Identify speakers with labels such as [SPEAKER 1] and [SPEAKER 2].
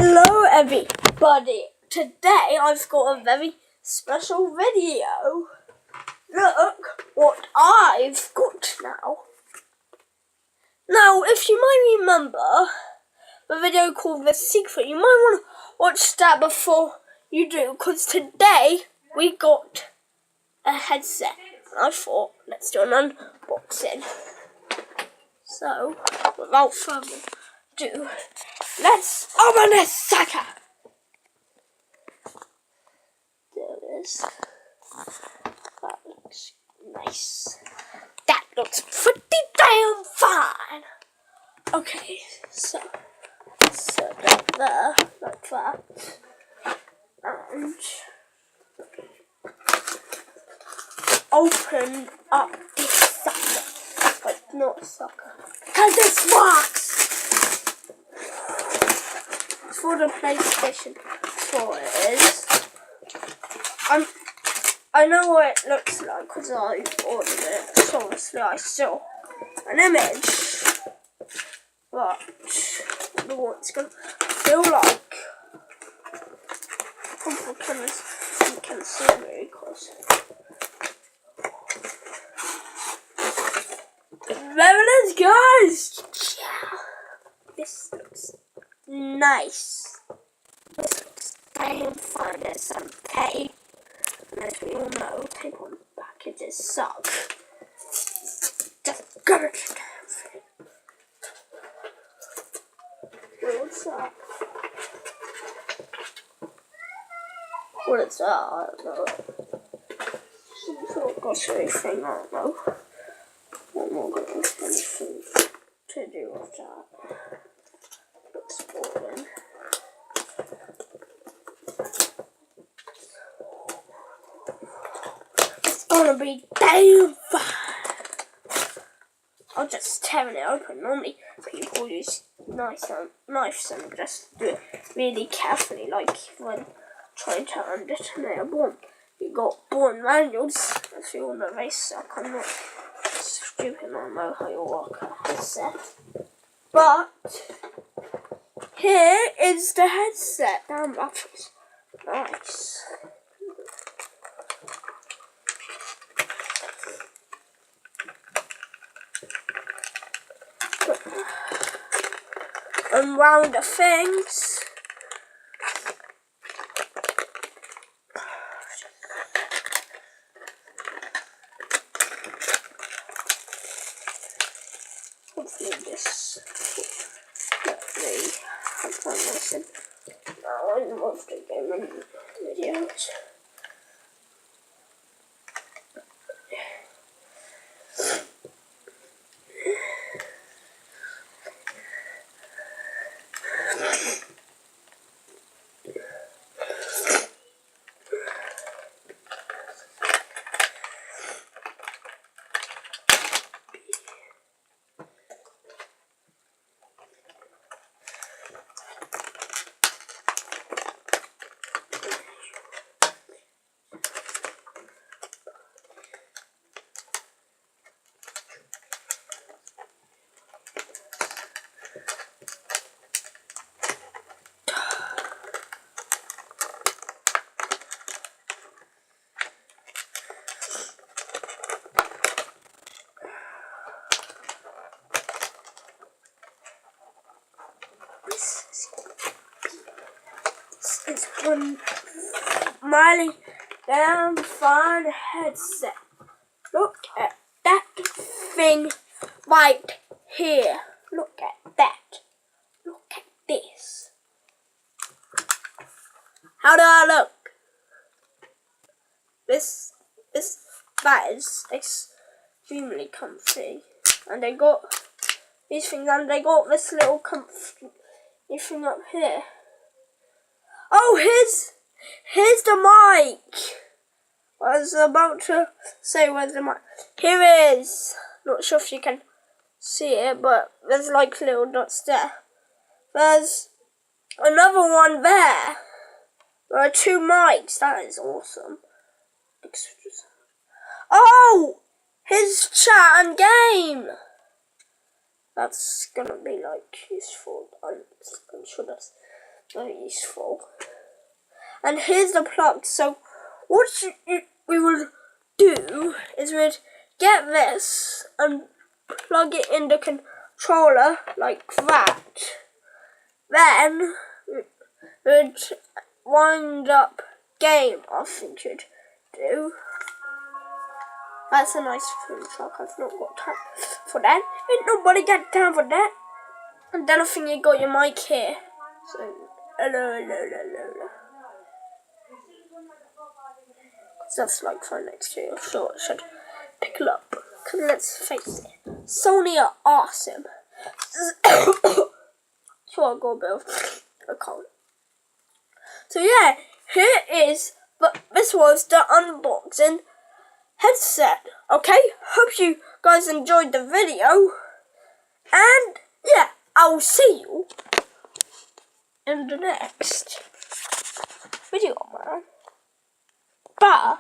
[SPEAKER 1] Hello everybody, today I've got a very special video. Look what I've got now. Now if you might remember the video called The Secret, you might want to watch that before you do, because today we got a headset. And I thought, let's do an unboxing. So, without further ado, let's open this sucker! There it is. That looks nice. That looks pretty damn fine! Okay, so that there, like that. And open up this sucker. But not a sucker. Because this works! For the PlayStation 4 it is. I know what it looks like because I ordered it. So obviously I saw an image. But I don't know what it's going to feel like. Hopefully you can see it very close. There it is, guys! Yeah. This looks nice. This looks damn fine. There's some tape. And as we all know, tape on packages suck. Just garbage damn thing. What's that? What is that? I don't know. Some sort of grocery thing, I don't know. I'm not going to have anything to do with that. Looks boring. It's gonna be damn fine. I'll just tear it open. Normally people use knives and just do it really carefully, like when trying to detonate a bomb. You got bomb manuals. If you want to race suck, I'm not stupid, I don't know how you work a headset. But here is the headset. Damn, batteries. Nice. Around the things. Hopefully this let me have fun listen. Now I love the gaming videos. This is one mighty damn fine headset. Look at that thing right here. Look at that. Look at this. How do I look? That is extremely comfy. And they got these things, and they got this little comfy thing up here. Oh, here's the mic. I was about to say where's the mic. Here it is. Not sure if you can see it, but there's like little dots there. There's another one there. There are two mics. That is awesome. Oh, here's chat and game. That's gonna be like useful. I'm sure that's very useful. And here's the plug. So what we will do is we'd get this and plug it in the controller like that. Then we'd wind up game, I think you'd do. That's a nice food truck. I've not got time for that. Ain't nobody got time for that. And then I think you got your mic here. So hello. That's like right next to you, so I should pick it up. Cause let's face it, Sony are awesome. So I'll go build a code. So yeah, here is, but this was the unboxing headset. Okay, hope you guys enjoyed the video, and yeah, I'll see you in the next video, man. Bye.